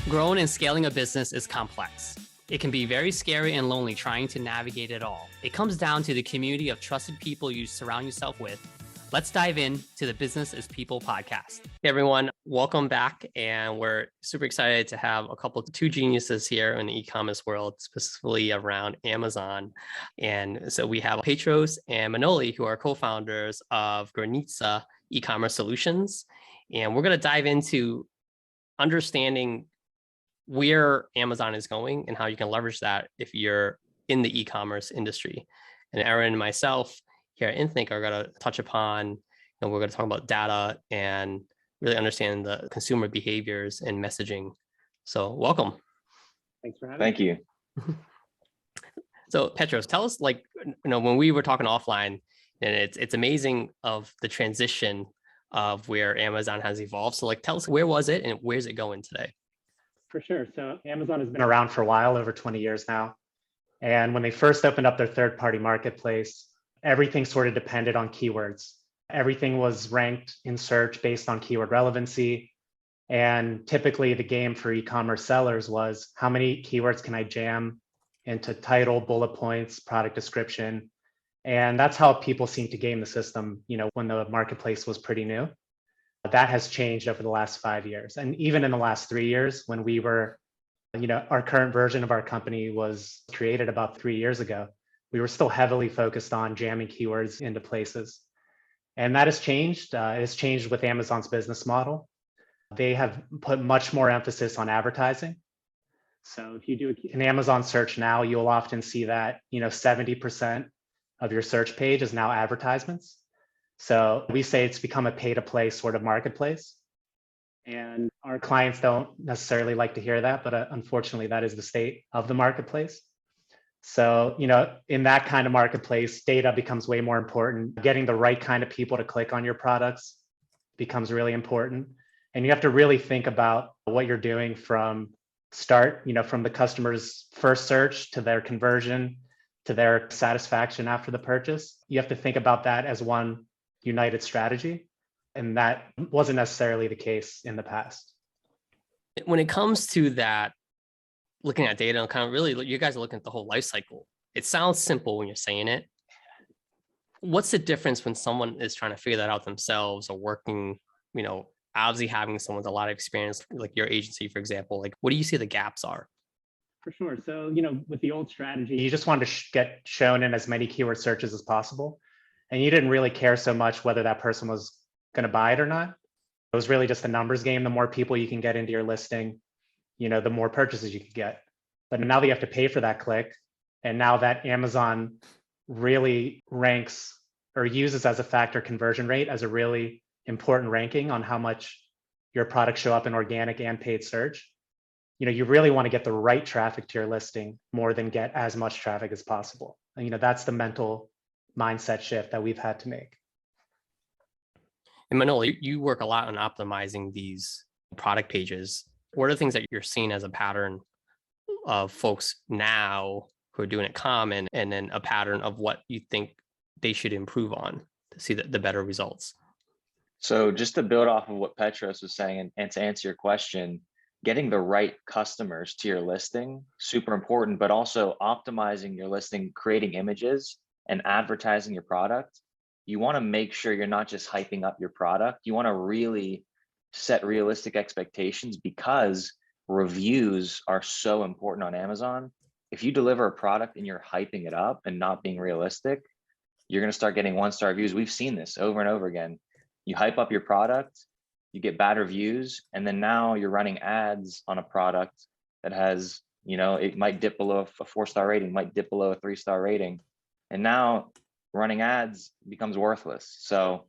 Growing and scaling a business is complex. It can be very scary and lonely trying to navigate it all. It comes down to the community of trusted people you surround yourself with. Let's dive in to the Business is People podcast. Hey everyone, welcome back. And we're super excited to have two geniuses here in the e-commerce world, specifically around Amazon. And so we have Petros and Manoli, who are co-founders of Granitsa e-commerce solutions. And we're going to dive into understanding where Amazon is going and how you can leverage that if you're in the e-commerce industry. And Aaron and myself here at InThink are going to touch upon, we're going to talk about data and really understand the consumer behaviors and messaging. So welcome. Thanks for having me. Thank you. So Petros, tell us, when we were talking offline, and it's amazing of the transition of where Amazon has evolved. So tell us, where was it and where's it going today? For sure. So Amazon has been around for a while, over 20 years now. And when they first opened up their third-party marketplace, everything sort of depended on keywords. Everything was ranked in search based on keyword relevancy. And typically the game for e-commerce sellers was, how many keywords can I jam into title, bullet points, product description? And that's how people seem to game the system, when the marketplace was pretty new. That has changed over the last 5 years. And even in the last 3 years, when we were, our current version of our company was created about 3 years ago, we were still heavily focused on jamming keywords into places. And that has changed. It has changed with Amazon's business model. They have put much more emphasis on advertising. So if you do an Amazon search now, you'll often see that, 70% of your search page is now advertisements. So we say it's become a pay-to-play sort of marketplace. And our clients don't necessarily like to hear that, but unfortunately, that is the state of the marketplace. So, in that kind of marketplace, data becomes way more important. Getting the right kind of people to click on your products becomes really important. And you have to really think about what you're doing from start, from the customer's first search to their conversion, to their satisfaction after the purchase. You have to think about that as one united strategy. And that wasn't necessarily the case in the past. When it comes to that, looking at data and kind of really, you guys are looking at the whole life cycle. It sounds simple when you're saying it. What's the difference when someone is trying to figure that out themselves or working, obviously having someone with a lot of experience, like your agency, for example, what do you see the gaps are? For sure. So, with the old strategy, you just wanted to get shown in as many keyword searches as possible. And you didn't really care so much whether that person was going to buy it or not. It was really just a numbers game. The more people you can get into your listing, the more purchases you could get. But now that you have to pay for that click, and now that Amazon really ranks or uses as a factor conversion rate as a really important ranking on how much your products show up in organic and paid search, you really want to get the right traffic to your listing more than get as much traffic as possible. And, that's the mental mindset shift that we've had to make. And Manoli, you work a lot on optimizing these product pages. What are the things that you're seeing as a pattern of folks now who are doing it common, and then a pattern of what you think they should improve on to see the better results? So just to build off of what Petros was saying and to answer your question, getting the right customers to your listing, super important, but also optimizing your listing, creating images and advertising your product. You want to make sure you're not just hyping up your product. You want to really set realistic expectations, because reviews are so important on Amazon. If you deliver a product and you're hyping it up and not being realistic, you're going to start getting 1-star reviews. We've seen this over and over again. You hype up your product, you get bad reviews, and then now you're running ads on a product that has, it might dip below a 4-star rating, might dip below a 3-star rating. And now running ads becomes worthless. So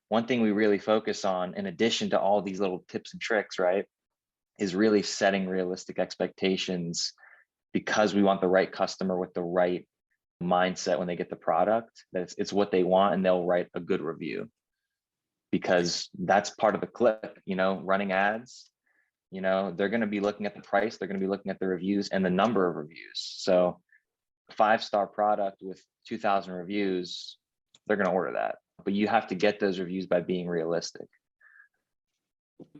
one thing we really focus on, in addition to all these little tips and tricks, right, is really setting realistic expectations, because we want the right customer with the right mindset when they get the product, that it's what they want, and they'll write a good review, because that's part of the click, running ads, they're going to be looking at the price, they're going to be looking at the reviews and the number of reviews. So 5-star product with 2,000 reviews, they're going to order that. But you have to get those reviews by being realistic.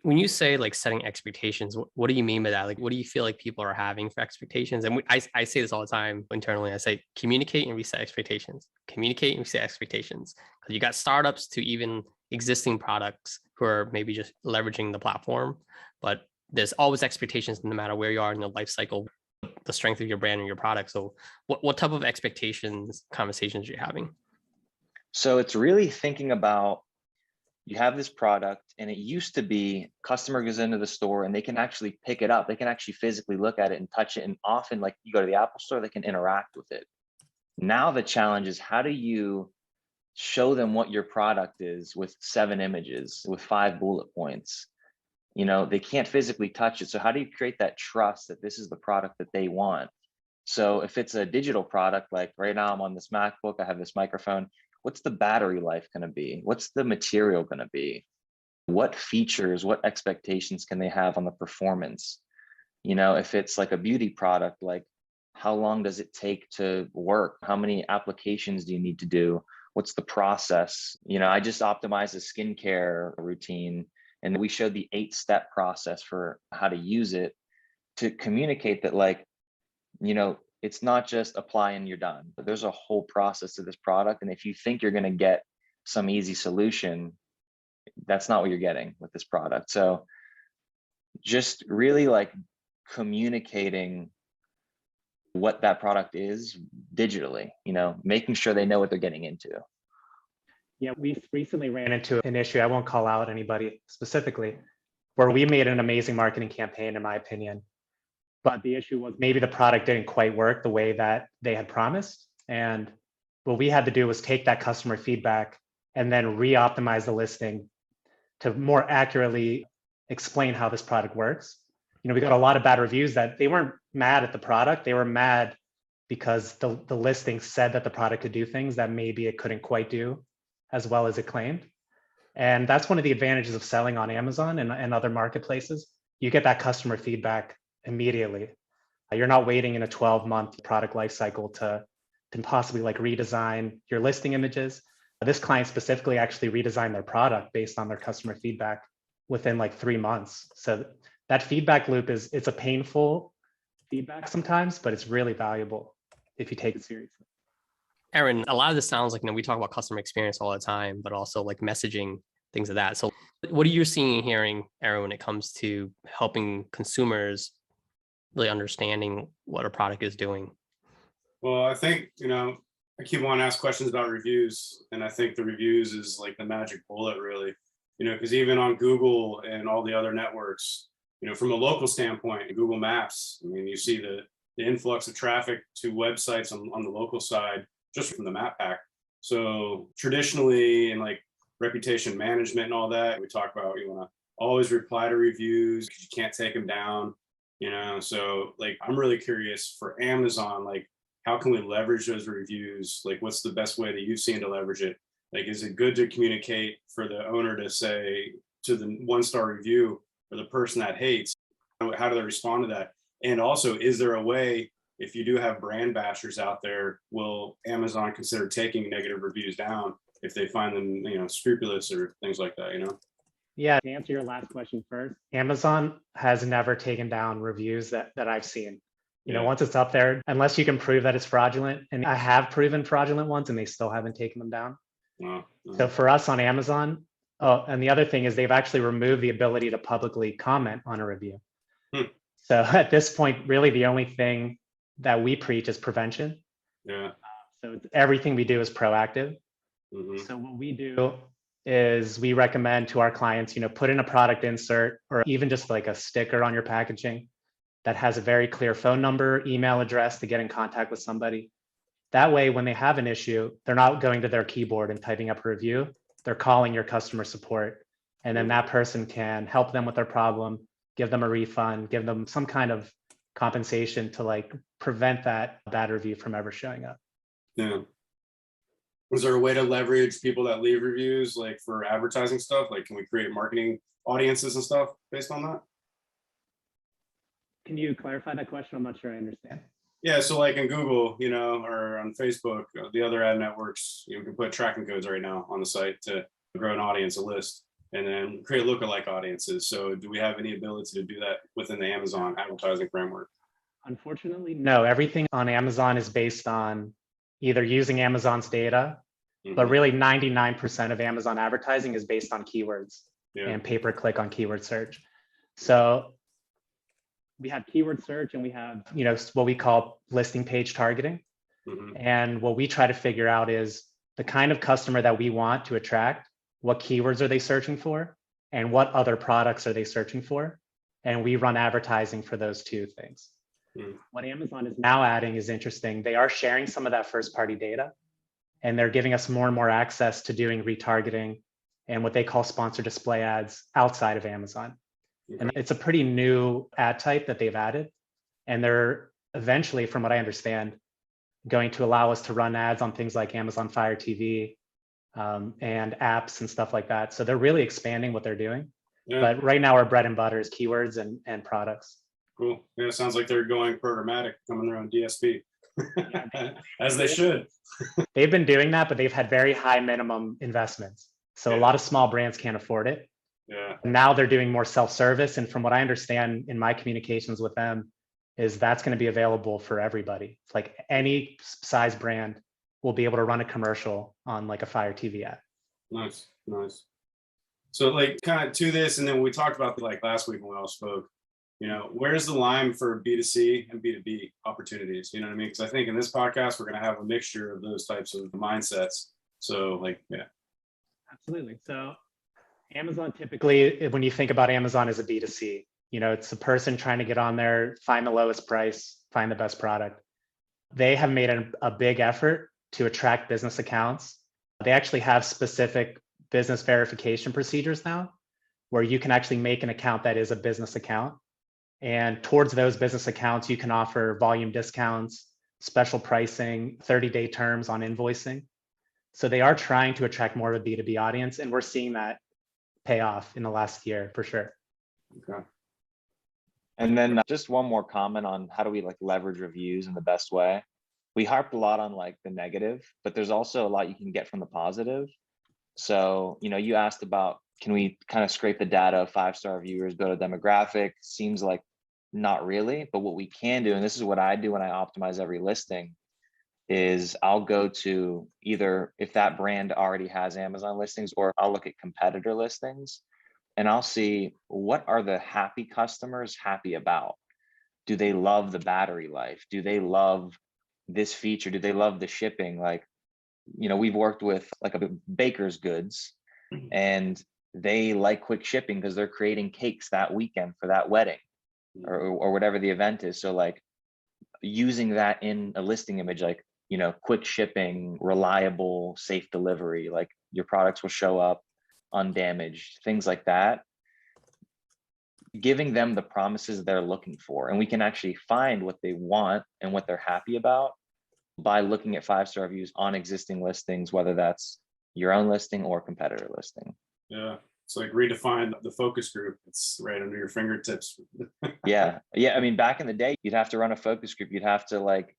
When you say like setting expectations, what do you mean by that? Like, what do you feel like people are having for expectations? And I say this all the time internally. I say, communicate and reset expectations. Communicate and reset expectations. Because you got startups to even existing products who are maybe just leveraging the platform, but there's always expectations no matter where you are in the life cycle, the strength of your brand and your product. So what type of expectations conversations are you having? So it's really thinking about, you have this product and it used to be customer goes into the store and they can actually pick it up. They can actually physically look at it and touch it. And often, like, you go to the Apple store, they can interact with it. Now the challenge is, how do you show them what your product is with 7 images, with 5 bullet points? They can't physically touch it. So how do you create that trust that this is the product that they want? So if it's a digital product, like right now I'm on this MacBook, I have this microphone, what's the battery life going to be? What's the material going to be? What features, what expectations can they have on the performance? If it's like a beauty product, like, how long does it take to work? How many applications do you need to do? What's the process? I just optimized a skincare routine, and we showed the 8-step process for how to use it to communicate that, like, it's not just apply and you're done, but there's a whole process to this product. And if you think you're going to get some easy solution, that's not what you're getting with this product. So just really like communicating what that product is digitally, making sure they know what they're getting into. Yeah, we recently ran into an issue. I won't call out anybody specifically, where we made an amazing marketing campaign, in my opinion. But the issue was maybe the product didn't quite work the way that they had promised. And what we had to do was take that customer feedback and then re-optimize the listing to more accurately explain how this product works. We got a lot of bad reviews that they weren't mad at the product. They were mad because the listing said that the product could do things that maybe it couldn't quite do as well as it claimed. And that's one of the advantages of selling on Amazon and other marketplaces. You get that customer feedback immediately. You're not waiting in a 12-month product life cycle to possibly like redesign your listing images. This client specifically actually redesigned their product based on their customer feedback within like 3 months. So that feedback loop it's a painful feedback sometimes, but it's really valuable if you take it seriously. Aaron, a lot of this sounds like, we talk about customer experience all the time, but also like messaging, things of that. So what are you seeing and hearing, Aaron, when it comes to helping consumers really understanding what a product is doing? Well, I think, I keep wanting to ask questions about reviews, and I think the reviews is like the magic bullet, really, because even on Google and all the other networks, from a local standpoint, Google Maps, you see the influx of traffic to websites on the local side just from the map pack. So traditionally, in like reputation management and all that, we talk about you want to always reply to reviews because you can't take them down. So like, I'm really curious for Amazon, like, how can we leverage those reviews? Like, what's the best way that you've seen to leverage it? Like, is it good to communicate for the owner to say to the 1-star review or the person that hates, how do they respond to that? And also, is there a way, if you do have brand bashers out there, will Amazon consider taking negative reviews down if they find them, scrupulous or things like that, Yeah, to answer your last question first, Amazon has never taken down reviews that I've seen. Once it's up there, unless you can prove that it's fraudulent, and I have proven fraudulent ones and they still haven't taken them down. So for us on Amazon, and the other thing is they've actually removed the ability to publicly comment on a review. So at this point, really the only thing that we preach is prevention. So everything we do is proactive. So what we do is we recommend to our clients, put in a product insert or even just like a sticker on your packaging that has a very clear phone number, email address to get in contact with somebody. That way, when they have an issue, they're not going to their keyboard and typing up a review. They're calling your customer support. And then that person can help them with their problem, give them a refund, give them some kind of compensation to like prevent that bad review from ever showing up. Yeah. Was there a way to leverage people that leave reviews, like for advertising stuff? Like, can we create marketing audiences and stuff based on that? Can you clarify that question? I'm not sure I understand. Yeah, so like in Google, or on Facebook, the other ad networks, you can put tracking codes right now on the site to grow an audience, a list. and then create lookalike audiences. So do we have any ability to do that within the Amazon advertising framework? Unfortunately, no. Everything on Amazon is based on either using Amazon's data, but really 99% of Amazon advertising is based on keywords and pay-per-click on keyword search. So we have keyword search and we have, what we call listing page targeting. And what we try to figure out is the kind of customer that we want to attract, what keywords are they searching for, and what other products are they searching for? And we run advertising for those two things. What Amazon is now adding is interesting. They are sharing some of that first-party data, and they're giving us more and more access to doing retargeting and what they call sponsored display ads outside of Amazon. And it's a pretty new ad type that they've added. And they're eventually, from what I understand, going to allow us to run ads on things like Amazon Fire TV and apps and stuff like that. So they're really expanding what they're doing. But right now, our bread and butter is keywords and products. Cool. Yeah, it sounds like they're going programmatic, coming around DSP, as they should. They've been doing that, but they've had very high minimum investments. So a lot of small brands can't afford it. Now they're doing more self-service. And from what I understand in my communications with them, is that's going to be available for everybody. It's like any size brand will be able to run a commercial on like a Fire TV ad. Nice. So like kind of to this, and then we talked about like last week when we all spoke, where's the line for B2C and B2B opportunities? You know what I mean? Because I think in this podcast, we're going to have a mixture of those types of mindsets. So Absolutely. So Amazon typically, when you think about Amazon as a B2C, it's a person trying to get on there, find the lowest price, find the best product. They have made a big effort to attract business accounts. They actually have specific business verification procedures now, where you can actually make an account that is a business account. And towards those business accounts, you can offer volume discounts, special pricing, 30-day terms on invoicing. So they are trying to attract more of a B2B audience, and we're seeing that pay off in the last year for sure. Okay. And then just one more comment on how do we like leverage reviews in the best way. We harped a lot on like the negative, but there's also a lot you can get from the positive. So, you asked about, can we kind of scrape the data of 5-star reviewers, go to demographic? Seems like not really, but what we can do, and this is what I do when I optimize every listing, is I'll go to either if that brand already has Amazon listings, or I'll look at competitor listings and I'll see what are the happy customers happy about. Do they love the battery life? Do they love this feature? Do they love the shipping? Like, we've worked with like a baker's goods and they like quick shipping because they're creating cakes that weekend for that wedding or whatever the event is. So like using that in a listing image, like, quick shipping, reliable, safe delivery, like your products will show up undamaged, things like that. Giving them the promises they're looking for. And we can actually find what they want and what they're happy about by looking at 5-star reviews on existing listings, whether that's your own listing or competitor listing. Yeah. It's like redefine the focus group. It's right under your fingertips. Yeah. I mean, back in the day, you'd have to run a focus group. You'd have to like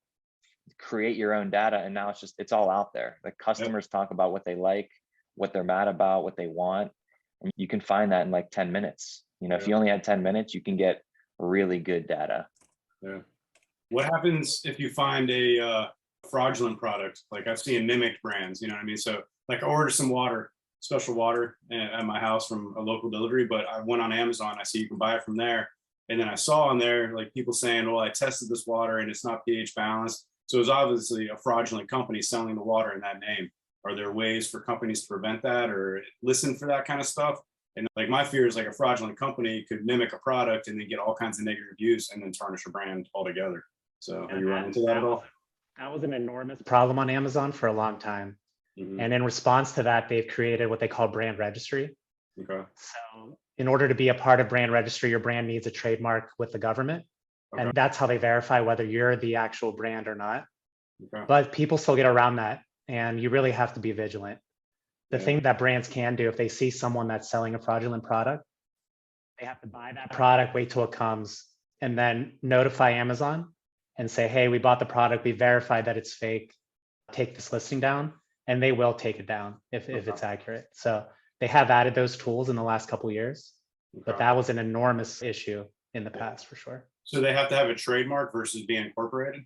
create your own data. And now it's all out there. Like customers talk about what they like, what they're mad about, what they want. And you can find that in like 10 minutes. If you only had 10 minutes, you can get really good data. Yeah. What happens if you find a fraudulent product? Like I've seen mimicked brands, you know what I mean? So like I ordered some water, special water at my house from a local delivery, but I went on Amazon, I see you can buy it from there. And then I saw on there, like people saying, well, I tested this water and it's not pH balanced. So it's obviously a fraudulent company selling the water in that name. Are there ways for companies to prevent that or listen for that kind of stuff? And like my fear is like a fraudulent company could mimic a product and then get all kinds of negative reviews and then tarnish a brand altogether. So are you running into that at all? That was an enormous problem on Amazon for a long time. And in response to that, they've created what they call brand registry. Okay. So in order to be a part of brand registry, your brand needs a trademark with the government. Okay. And that's how they verify whether you're the actual brand or not. Okay. But people still get around that. And you really have to be vigilant. The thing that brands can do if they see someone that's selling a fraudulent product, they have to buy that product, wait till it comes, and then notify Amazon and say, hey, we bought the product, we verified that it's fake, take this listing down, and they will take it down if it's accurate. So They have added those tools in the last couple of years, but Okay. that was an enormous issue in the past for sure. So they have to have a trademark versus being incorporated?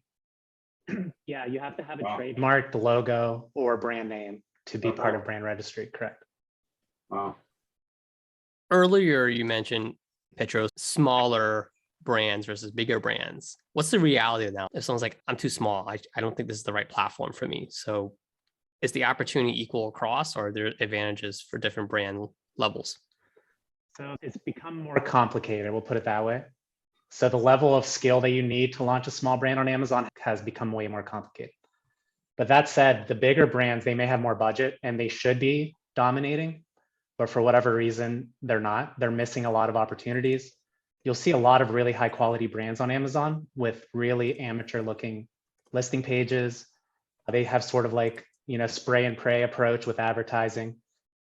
Yeah, you have to have a Wow. trademark, logo, or brand name to be part Okay. of brand registry, correct? Wow. Earlier, you mentioned, Petro, smaller brands versus bigger brands. What's the reality now? If someone's like, I'm too small, I don't think this is the right platform for me. So is the opportunity equal across, or are there advantages for different brand levels? So it's become more complicated, we'll put it that way. So the level of skill that you need to launch a small brand on Amazon has become way more complicated. But that said, the bigger brands, they may have more budget and they should be dominating, but for whatever reason, they're not. They're missing a lot of opportunities. You'll see a lot of really high quality brands on Amazon with really amateur looking listing pages. They have sort of like, spray and pray approach with advertising.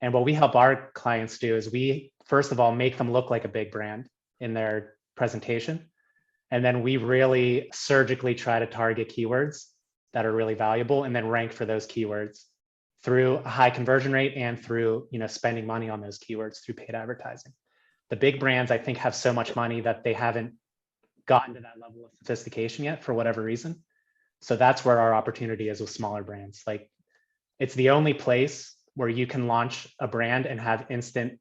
And what we help our clients do is we, first of all, make them look like a big brand in their presentation. And then we really surgically try to target keywords that are really valuable and then rank for those keywords through a high conversion rate and through, spending money on those keywords through paid advertising. The big brands, I think, have so much money that they haven't gotten to that level of sophistication yet for whatever reason. So that's where our opportunity is with smaller brands. Like, it's the only place where you can launch a brand and have instant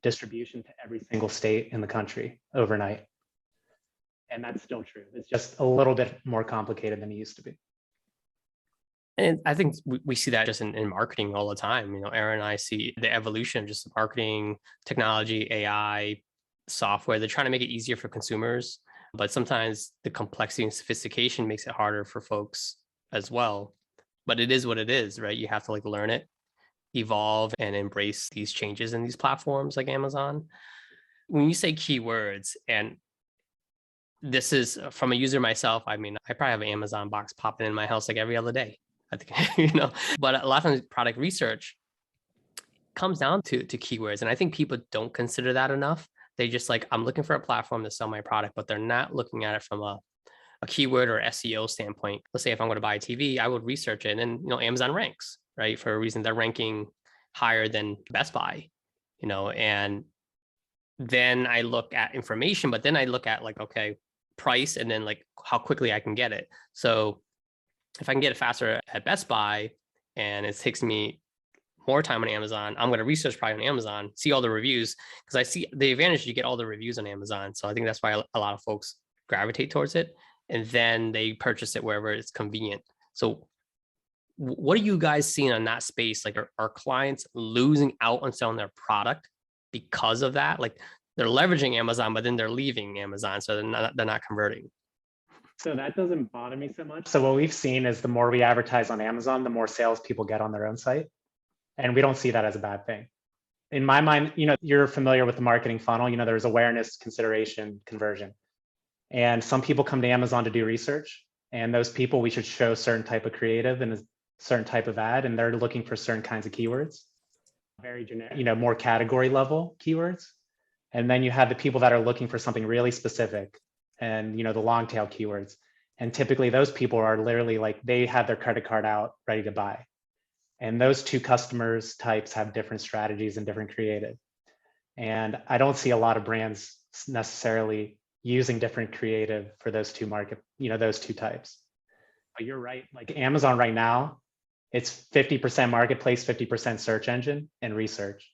distribution to every single state in the country overnight. And that's still true. It's just a little bit more complicated than it used to be. And I think we see that just in marketing all the time. Aaron and I see the evolution of just marketing, technology, AI, software. They're trying to make it easier for consumers, but sometimes the complexity and sophistication makes it harder for folks as well. But it is what it is, right? You have to learn it, evolve, and embrace these changes in these platforms like Amazon. When you say keywords, and this is from a user myself, I probably have an Amazon box popping in my house like every other day. I think, but a lot of times product research comes down to keywords. And I think people don't consider that enough. They just I'm looking for a platform to sell my product, but they're not looking at it from a keyword or SEO standpoint. Let's say if I'm going to buy a TV, I would research it, and Amazon ranks, right? For a reason, they're ranking higher than Best Buy, and then I look at information, but then I look at okay, price, and then how quickly I can get it. So if I can get it faster at Best Buy and it takes me more time on Amazon, I'm going to research probably on Amazon, see all the reviews, because I see the advantage, you get all the reviews on Amazon. So I think that's why a lot of folks gravitate towards it, and then they purchase it wherever it's convenient. So what are you guys seeing on that space? Are clients losing out on selling their product because of that? They're leveraging Amazon, but then they're leaving Amazon, so they're not converting. So that doesn't bother me so much. So what we've seen is the more we advertise on Amazon, the more sales people get on their own site. And we don't see that as a bad thing. In my mind, you're familiar with the marketing funnel, there's awareness, consideration, conversion. And some people come to Amazon to do research, and those people, we should show certain type of creative and a certain type of ad, and they're looking for certain kinds of keywords, very generic, more category level keywords. And then you have the people that are looking for something really specific, and the long tail keywords. And typically those people are literally they have their credit card out ready to buy. And those two customers types have different strategies and different creative. And I don't see a lot of brands necessarily using different creative for those two those two types. But you're right, Amazon right now, it's 50% marketplace, 50% search engine and research.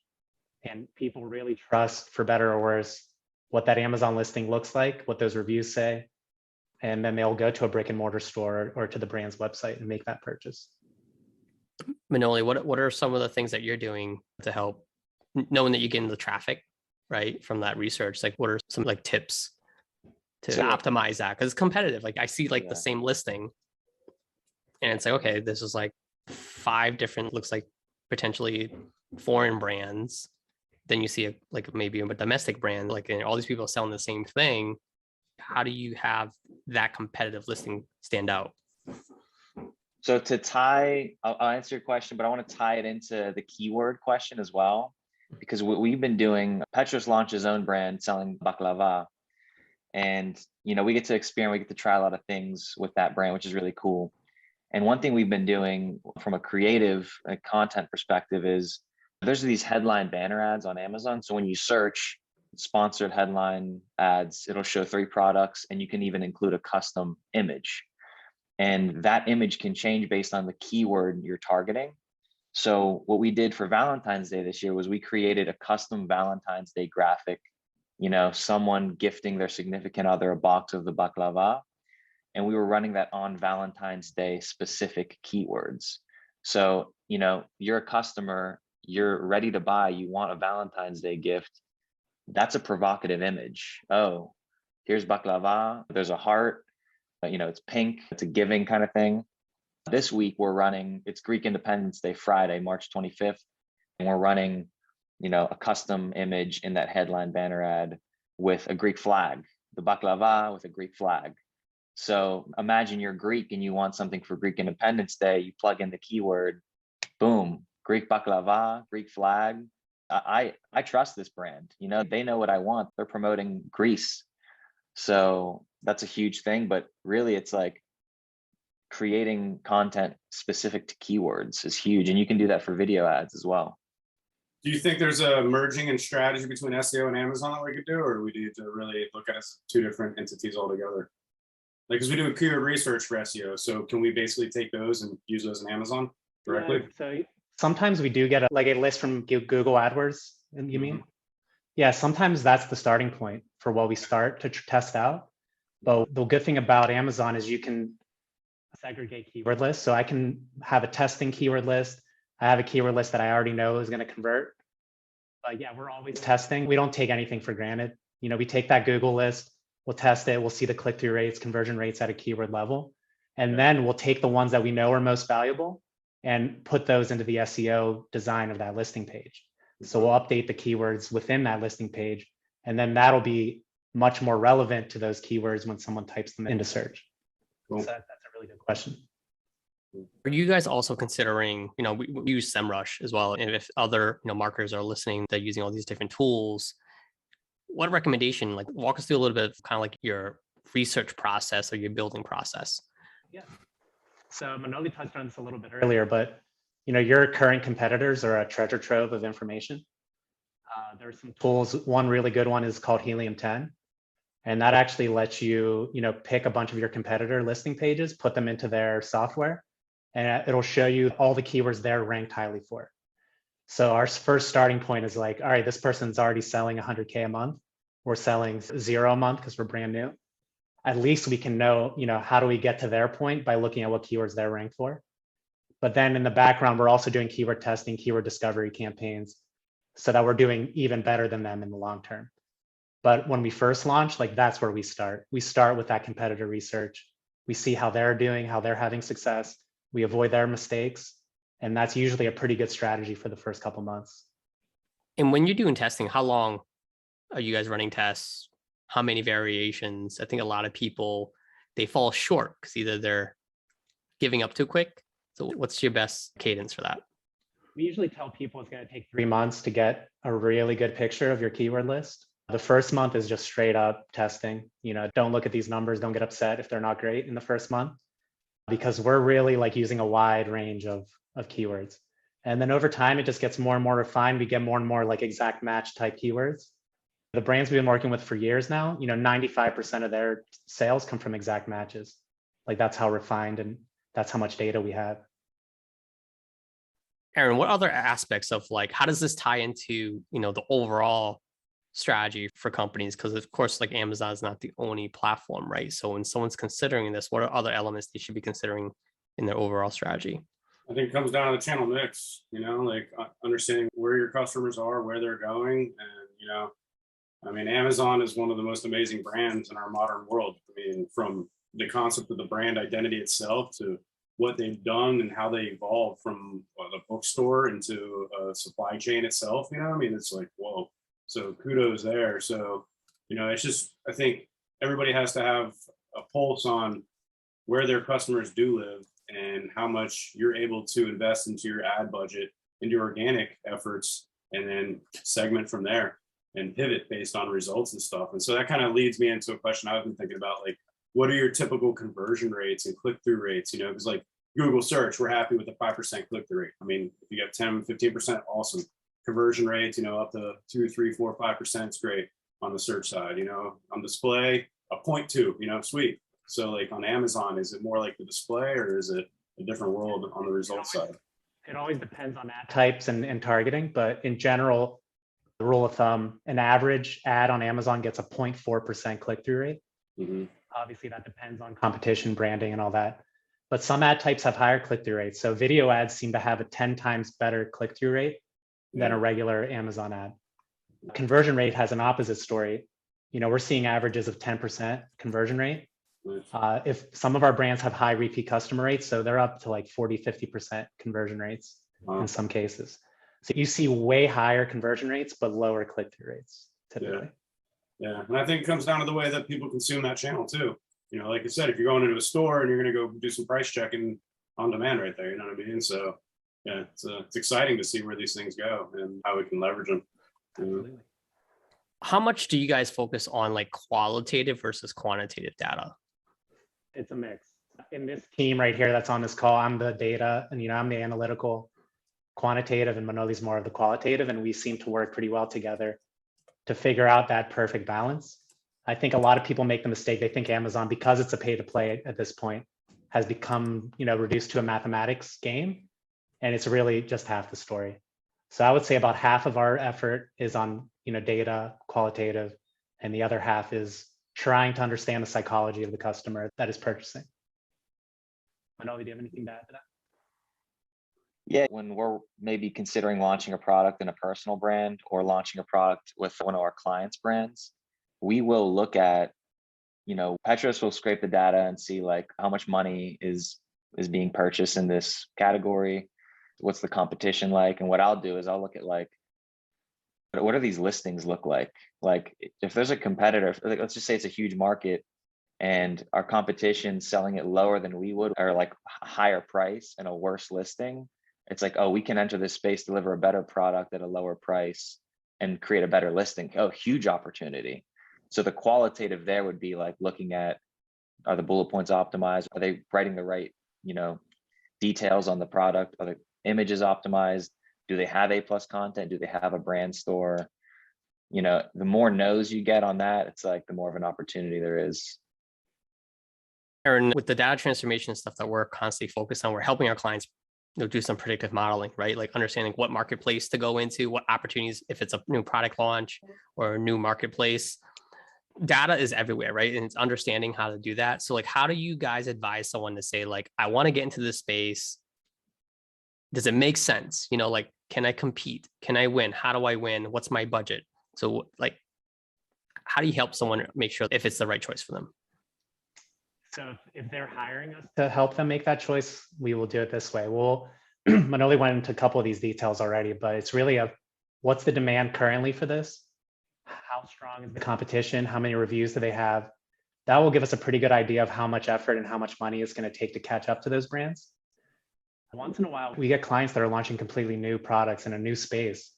And people really trust, for better or worse, what that Amazon listing looks like, what those reviews say, and then they'll go to a brick and mortar store or to the brand's website and make that purchase. Manoli, what are some of the things that you're doing to help, knowing that you get into the traffic, right, from that research? What are some tips to optimize that? Because it's competitive. I see the same listing, and it's okay, this is 5 different, looks like potentially foreign brands. Then you see maybe a domestic brand, and all these people selling the same thing. How do you have that competitive listing stand out? So I'll answer your question, but I want to tie it into the keyword question as well, because what we've been doing, Petros launched his own brand selling baklava. And, we get to experiment, we get to try a lot of things with that brand, which is really cool. And one thing we've been doing from a creative content perspective is There's these headline banner ads on Amazon. So when you search sponsored headline ads, it'll show 3 products, and you can even include a custom image. And that image can change based on the keyword you're targeting. So what we did for Valentine's Day this year was we created a custom Valentine's Day graphic, someone gifting their significant other a box of the baklava. And we were running that on Valentine's Day specific keywords. So, you're a customer, you're ready to buy, you want a Valentine's Day gift. That's a provocative image. Oh, here's baklava, there's a heart, it's pink, it's a giving kind of thing. This week we're running, it's Greek Independence Day, Friday, March 25th. And we're running, a custom image in that headline banner ad with a Greek flag, the baklava with a Greek flag. So imagine you're Greek and you want something for Greek Independence Day, you plug in the keyword, boom, Greek baklava, Greek flag. I trust this brand, they know what I want. They're promoting Greece. So that's a huge thing, but really it's like creating content specific to keywords is huge. And you can do that for video ads as well. Do you think there's a merging in strategy between SEO and Amazon that we could do, or do we need to really look at it as 2 different entities altogether? Like, because we do keyword research for SEO, so can we basically take those and use those in Amazon directly? So sometimes we do get a list from Google AdWords, you mean? Yeah, sometimes that's the starting point for what we start to test out. But the good thing about Amazon is you can segregate keyword lists. So I can have a testing keyword list. I have a keyword list that I already know is going to convert. But yeah, we're always testing. We don't take anything for granted. We take that Google list, we'll test it, we'll see the click-through rates, conversion rates at a keyword level. And then we'll take the ones that we know are most valuable and put those into the SEO design of that listing page. So we'll update the keywords within that listing page, and then that'll be much more relevant to those keywords when someone types them into search. Cool. So that's a really good question. Are you guys also considering, we use SEMrush as well, and if other marketers are listening, they're using all these different tools, what recommendation, walk us through a little bit of kind of like your research process or your building process? Yeah. So Manoli touched on this a little bit earlier, but your current competitors are a treasure trove of information. There are some tools. One really good one is called Helium 10. And that actually lets you, pick a bunch of your competitor listing pages, put them into their software, and it'll show you all the keywords they're ranked highly for. So our first starting point is like, all right, this person's already selling 100K a month. We're selling 0 a month because we're brand new. At least we can know, how do we get to their point by looking at what keywords they're ranked for. But then in the background, we're also doing keyword testing, keyword discovery campaigns, so that we're doing even better than them in the long term. But when we first launch, that's where we start. We start with that competitor research. We see how they're doing, how they're having success. We avoid their mistakes. And that's usually a pretty good strategy for the first couple months. And when you're doing testing, how long are you guys running tests? How many variations? I think a lot of people, they fall short because either they're giving up too quick. So what's your best cadence for that? We usually tell people it's going to take 3 months to get a really good picture of your keyword list. The first month is just straight up testing. Don't look at these numbers. Don't get upset if they're not great in the first month, because we're really using a wide range of keywords. And then over time, it just gets more and more refined. We get more and more exact match type keywords. The brands we've been working with for years now, 95% of their sales come from exact matches. That's how refined and that's how much data we have. Aaron, what other aspects of how does this tie into, the overall strategy for companies? Because of course, Amazon is not the only platform, right? So when someone's considering this, what are other elements they should be considering in their overall strategy? I think it comes down to the channel mix, understanding where your customers are, where they're going. And, Amazon is one of the most amazing brands in our modern world. From the concept of the brand identity itself to what they've done and how they evolved from the bookstore into a supply chain itself, it's whoa. So kudos there. So, it's just, I think everybody has to have a pulse on where their customers do live and how much you're able to invest into your ad budget, into organic efforts, and then segment from there and pivot based on results and stuff. And so that kind of leads me into a question I've been thinking about, what are your typical conversion rates and click-through rates? Because Google search, we're happy with the 5% click-through rate. If you get 10, 15%, awesome. conversion rates, up to 2, 3, 4, 5% is great on the search side. On display, a 0.2, sweet. So like on Amazon, is it more like the display, or is it a different world on the results side? It always depends on ad types and targeting, but in general, the rule of thumb, an average ad on Amazon gets a 0.4% click-through rate. Mm-hmm. Obviously, that depends on competition, branding, and all that. But some ad types have higher click-through rates. So video ads seem to have a 10 times better click-through rate than a regular Amazon ad. Conversion rate has an opposite story. We're seeing averages of 10% conversion rate. If some of our brands have high repeat customer rates, so they're up to like 40, 50% conversion rates in some cases. So you see way higher conversion rates, but lower click-through rates typically. Yeah. And I think it comes down to the way that people consume that channel too. Like I said, if you're going into a store and you're going to go do some price checking on demand right there, you know what I mean? So yeah, it's exciting to see where these things go and how we can leverage them. Absolutely. How much do you guys focus on like qualitative versus quantitative data? It's a mix. In this team right here that's on this call, I'm the data and I'm the analytical quantitative, and Manoli's more of the qualitative, and we seem to work pretty well together to figure out that perfect balance. I think a lot of people make the mistake. They think Amazon, because it's a pay to play at this point, has become, reduced to a mathematics game, and it's really just half the story. So I would say about half of our effort is on, data, qualitative, and the other half is trying to understand the psychology of the customer that is purchasing. Manoli, do you have anything to add to that? Yeah, when we're maybe considering launching a product in a personal brand or launching a product with one of our clients' brands, we will look at, Petros will scrape the data and see like how much money is being purchased in this category. What's the competition like? And what I'll do is I'll look at like, what do these listings look like? Like if there's a competitor, like, let's just say it's a huge market and our competition selling it lower than we would, or like higher price and a worse listing, it's like, oh, we can enter this space, deliver a better product at a lower price and create a better listing. Oh, huge opportunity. So the qualitative there would be like looking at, are the bullet points optimized? Are they writing the right, details on the product? Are the images optimized? Do they have A+ content? Do they have a brand store? The more no's you get on that, it's like the more of an opportunity there is. Aaron, with the data transformation stuff that we're constantly focused on, we're helping our clients do some predictive modeling, right? Like understanding what marketplace to go into, what opportunities, if it's a new product launch or a new marketplace. Data is everywhere, right? And it's understanding how to do that. So like, how do you guys advise someone to say like, I want to get into this space. Does it make sense? Like, can I compete? Can I win? How do I win? What's my budget? So like, how do you help someone make sure if it's the right choice for them? So if they're hiring us to help them make that choice, we will do it this way. Manoli went into a couple of these details already, but it's really what's the demand currently for this? How strong is the competition? How many reviews do they have? That will give us a pretty good idea of how much effort and how much money it's going to take to catch up to those brands. Once in a while, we get clients that are launching completely new products in a new space,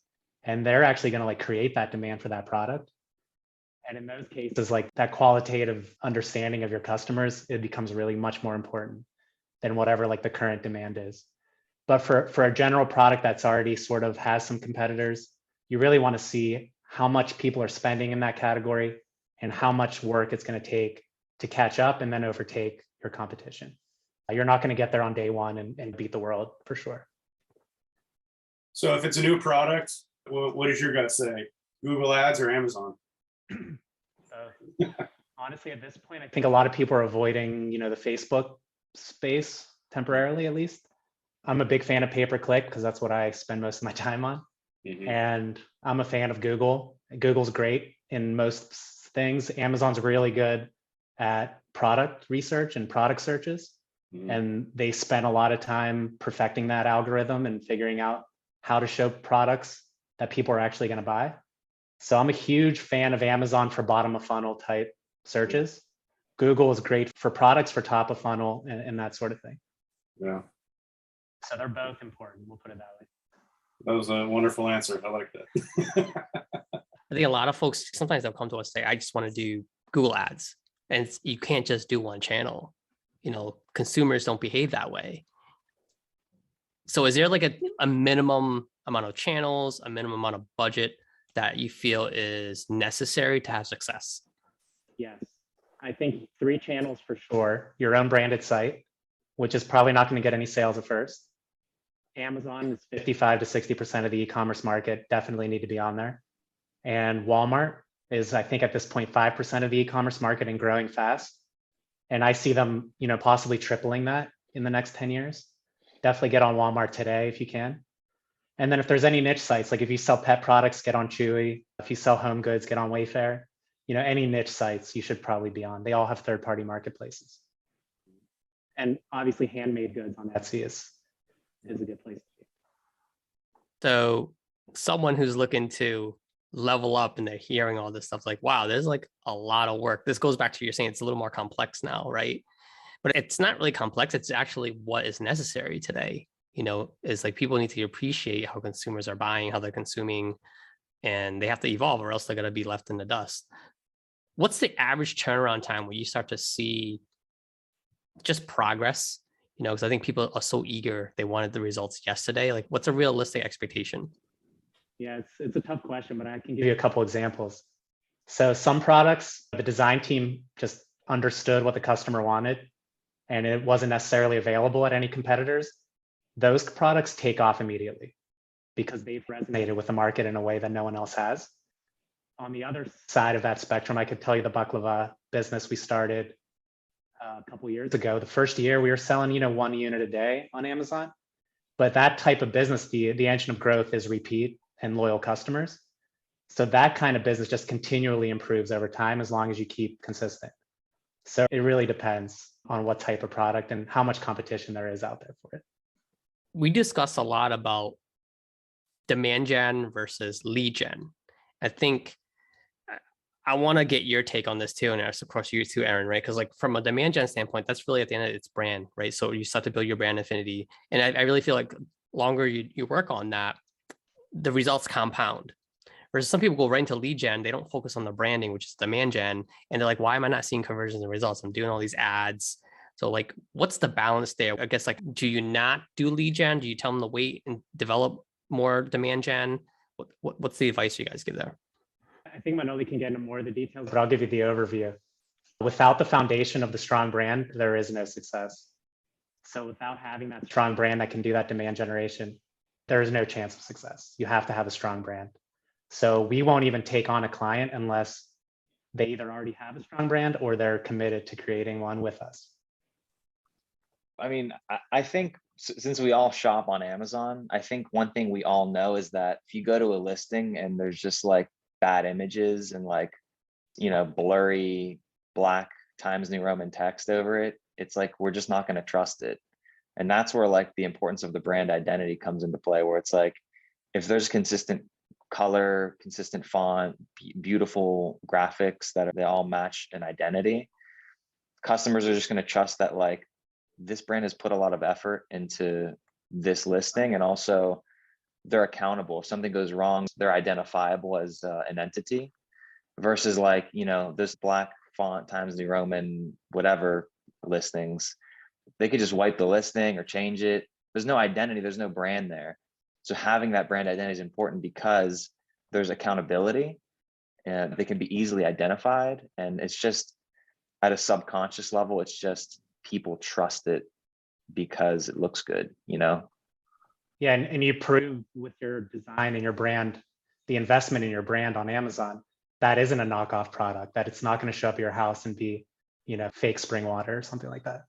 and they're actually going to like create that demand for that product. And in those cases, like that qualitative understanding of your customers, it becomes really much more important than whatever like the current demand is. But for a general product that's already sort of has some competitors, you really want to see how much people are spending in that category and how much work it's going to take to catch up and then overtake your competition. You're not going to get there on day one and beat the world for sure. So if it's a new product, what does your gut say? Google Ads or Amazon? Honestly, at this point, I think a lot of people are avoiding, the Facebook space temporarily, at least. I'm a big fan of pay-per-click because that's what I spend most of my time on. Mm-hmm. And I'm a fan of Google. Google's great in most things. Amazon's really good at product research and product searches. Mm-hmm. And they spend a lot of time perfecting that algorithm and figuring out how to show products that people are actually going to buy. So I'm a huge fan of Amazon for bottom of funnel type searches. Google is great for products for top of funnel and that sort of thing. Yeah. So they're both important. We'll put it that way. That was a wonderful answer. I like that. I think a lot of folks, sometimes they'll come to us and say, I just want to do Google ads. And you can't just do one channel. Consumers don't behave that way. So is there like a minimum amount of channels, a minimum amount of budget that you feel is necessary to have success? Yes. I think 3 channels for sure. Your own branded site, which is probably not going to get any sales at first. Amazon is 55 to 60% of the e-commerce market, definitely need to be on there. And Walmart is, I think at this point, 5% of the e-commerce market and growing fast. And I see them, possibly tripling that in the next 10 years. Definitely get on Walmart today if you can. And then if there's any niche sites, like if you sell pet products, get on Chewy. If you sell home goods, get on Wayfair. Any niche sites you should probably be on. They all have third-party marketplaces. And obviously handmade goods on Etsy is a good place to be. So someone who's looking to level up and they're hearing all this stuff like, wow, there's like a lot of work. This goes back to you're saying it's a little more complex now, right? But it's not really complex. It's actually what is necessary today. Is like people need to appreciate how consumers are buying, how they're consuming, and they have to evolve or else they're going to be left in the dust. What's the average turnaround time where you start to see just progress? Because I think people are so eager. They wanted the results yesterday. Like, what's a realistic expectation? Yeah, it's a tough question, but I can give you a couple examples. So some products, the design team just understood what the customer wanted, and it wasn't necessarily available at any competitors. Those products take off immediately because they've resonated with the market in a way that no one else has. On the other side of that spectrum, I could tell you the baklava business we started a couple years ago. The first year we were selling, 1 unit a day on Amazon. But that type of business, the engine of growth is repeat and loyal customers. So that kind of business just continually improves over time as long as you keep consistent. So it really depends on what type of product and how much competition there is out there for it. We discussed a lot about demand gen versus lead gen. I think I want to get your take on this too, and of course you too, Aaron, right? Because like from a demand gen standpoint, that's really at the end of its brand, right? So you start to build your brand affinity, and I really feel like longer you work on that, the results compound. Whereas some people go right into lead gen, they don't focus on the branding, which is demand gen, and they're like, why am I not seeing conversions and results? I'm doing all these ads. So like, what's the balance there? I guess like, do you not do lead gen? Do you tell them to wait and develop more demand gen? What's the advice you guys give there? I think Manoli can get into more of the details, but I'll give you the overview. Without the foundation of the strong brand, there is no success. So without having that strong brand that can do that demand generation, there is no chance of success. You have to have a strong brand. So we won't even take on a client unless they either already have a strong brand or they're committed to creating one with us. I mean, I think since we all shop on Amazon, I think one thing we all know is that if you go to a listing and there's just like bad images and like, blurry black Times New Roman text over it, it's like, we're just not going to trust it. And that's where like the importance of the brand identity comes into play, where it's like, if there's consistent color, consistent font, beautiful graphics that they all match an identity, customers are just going to trust that like this brand has put a lot of effort into this listing, and also they're accountable. If something goes wrong, they're identifiable as an entity, versus like, this black font Times New Roman, whatever listings, they could just wipe the listing or change it. There's no identity, there's no brand there. So having that brand identity is important because there's accountability and they can be easily identified. And it's just at a subconscious level, it's just people trust it because it looks good, Yeah, and you prove with your design and your brand, the investment in your brand on Amazon, that isn't a knockoff product, that it's not going to show up at your house and be, fake spring water or something like that.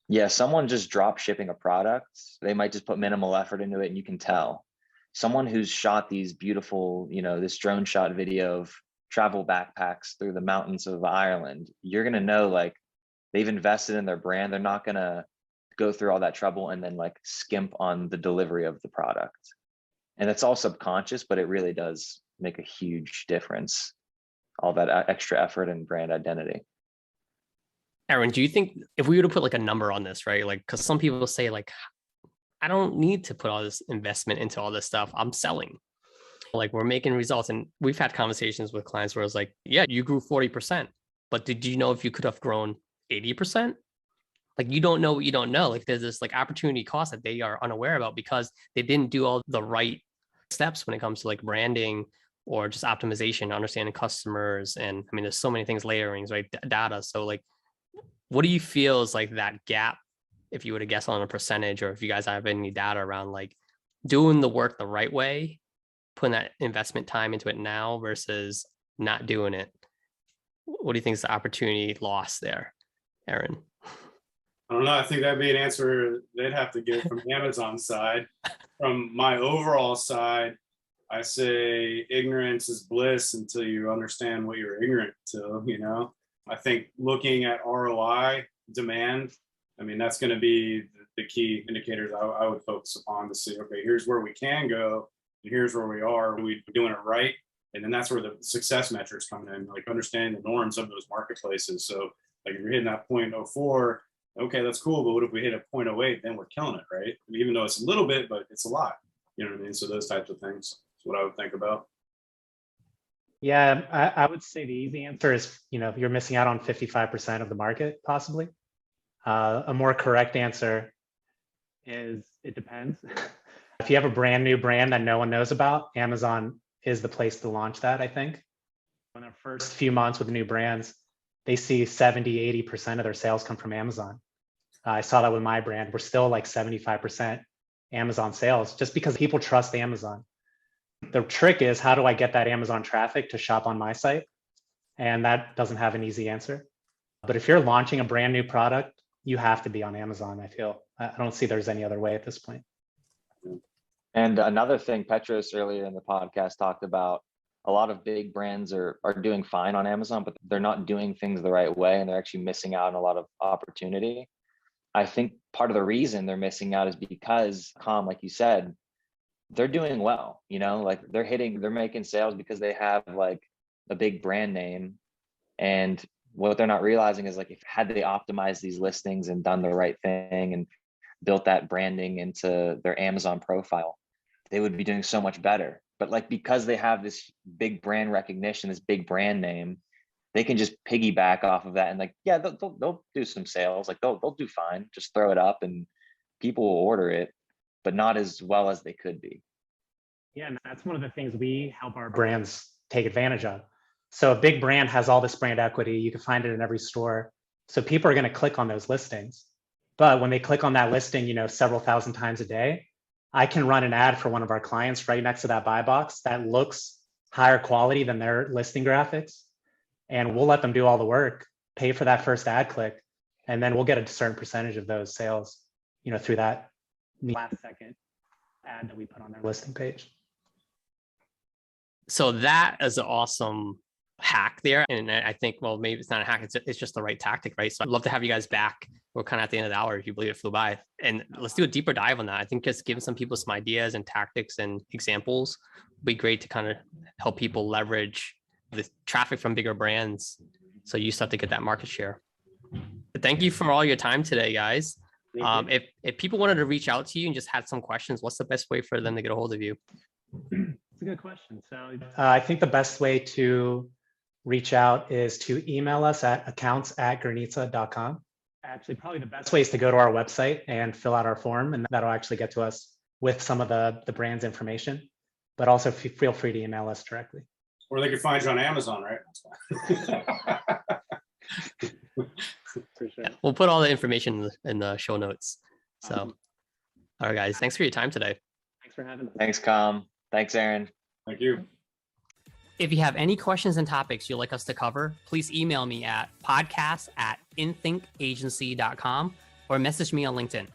Yeah, someone just drop shipping a product, they might just put minimal effort into it and you can tell. Someone who's shot these beautiful, this drone shot video of travel backpacks through the mountains of Ireland, you're going to know like they've invested in their brand. They're not going to go through all that trouble and then like skimp on the delivery of the product. And it's all subconscious, but it really does make a huge difference, all that extra effort and brand identity. Aaron, do you think if we were to put like a number on this, right? Like, because some people say like, I don't need to put all this investment into all this stuff. I'm selling. Like we're making results. And we've had conversations with clients where it's like, yeah, you grew 40%, but did you know if you could have grown 80%? Like you don't know what you don't know. Like there's this like opportunity cost that they are unaware about because they didn't do all the right steps when it comes to like branding or just optimization, understanding customers. And I mean, there's so many things, layerings, right? Data. So like, what do you feel is like that gap, if you were to guess on a percentage, or if you guys have any data around like doing the work the right way, putting that investment time into it now versus not doing it? What do you think is the opportunity lost there, Aaron? I don't know. I think that'd be an answer they'd have to give from Amazon's side. From my overall side, I say ignorance is bliss until you understand what you're ignorant to, you know? I think looking at ROI, demand, I mean, that's going to be the key indicators I would focus upon to see, okay, here's where we can go, and here's where we are. Are we doing it right? And then that's where the success metrics come in, like understanding the norms of those marketplaces. So like if you're hitting that 0.04, okay, that's cool. But what if we hit a 0.08, then we're killing it, right? Even though it's a little bit, but it's a lot. You know what I mean? So those types of things is what I would think about. Yeah, I would say the easy answer is, you're missing out on 55% of the market, possibly. A more correct answer is it depends. If you have a brand new brand that no one knows about, Amazon is the place to launch that, I think. In their first few months with new brands, they see 70, 80% of their sales come from Amazon. I saw that with my brand. We're still like 75% Amazon sales just because people trust Amazon. The trick is, how do I get that Amazon traffic to shop on my site? And that doesn't have an easy answer. But if you're launching a brand new product, you have to be on Amazon, I feel. I don't see there's any other way at this point. And another thing, Petros earlier in the podcast talked about, a lot of big brands are doing fine on Amazon, but they're not doing things the right way, and they're actually missing out on a lot of opportunity. I think part of the reason they're missing out is because, like you said, they're doing well, like they're making sales because they have like a big brand name. And what they're not realizing is like, if had they optimized these listings and done the right thing and built that branding into their Amazon profile, they would be doing so much better. But like, because they have this big brand recognition, this big brand name, they can just piggyback off of that. And like, yeah, they'll do some sales, like they'll do fine, just throw it up and people will order it, but not as well as they could be. Yeah, and that's one of the things we help our brands take advantage of. So a big brand has all this brand equity. You can find it in every store. So people are going to click on those listings. But when they click on that listing, several thousand times a day, I can run an ad for one of our clients right next to that buy box that looks higher quality than their listing graphics. And we'll let them do all the work, pay for that first ad click, and then we'll get a certain percentage of those sales, through that last second ad that we put on their listing page. So that is an awesome hack there. And I think, well, maybe it's not a hack, it's just the right tactic, right? So I'd love to have you guys back. We're kind of at the end of the hour, if you believe it flew by. And let's do a deeper dive on that. I think just giving some people some ideas and tactics and examples would be great to kind of help people leverage the traffic from bigger brands, so you start to get that market share. But thank you for all your time today, guys. If people wanted to reach out to you and just had some questions, what's the best way for them to get a hold of you? It's a good question. So I think the best way to reach out is to email us at accounts@granitza.com. Actually, probably the best way is to go to our website and fill out our form, and that'll actually get to us with some of the brand's information. But also feel free to email us directly. Or they could find you on Amazon, right? For sure. Yeah, we'll put all the information in the show notes. So, all right, guys, thanks for your time today. Thanks for having us. Thanks, Com. Thanks, Aaron. Thank you. If you have any questions and topics you'd like us to cover, please email me at podcast@inthinkagency.com or message me on LinkedIn.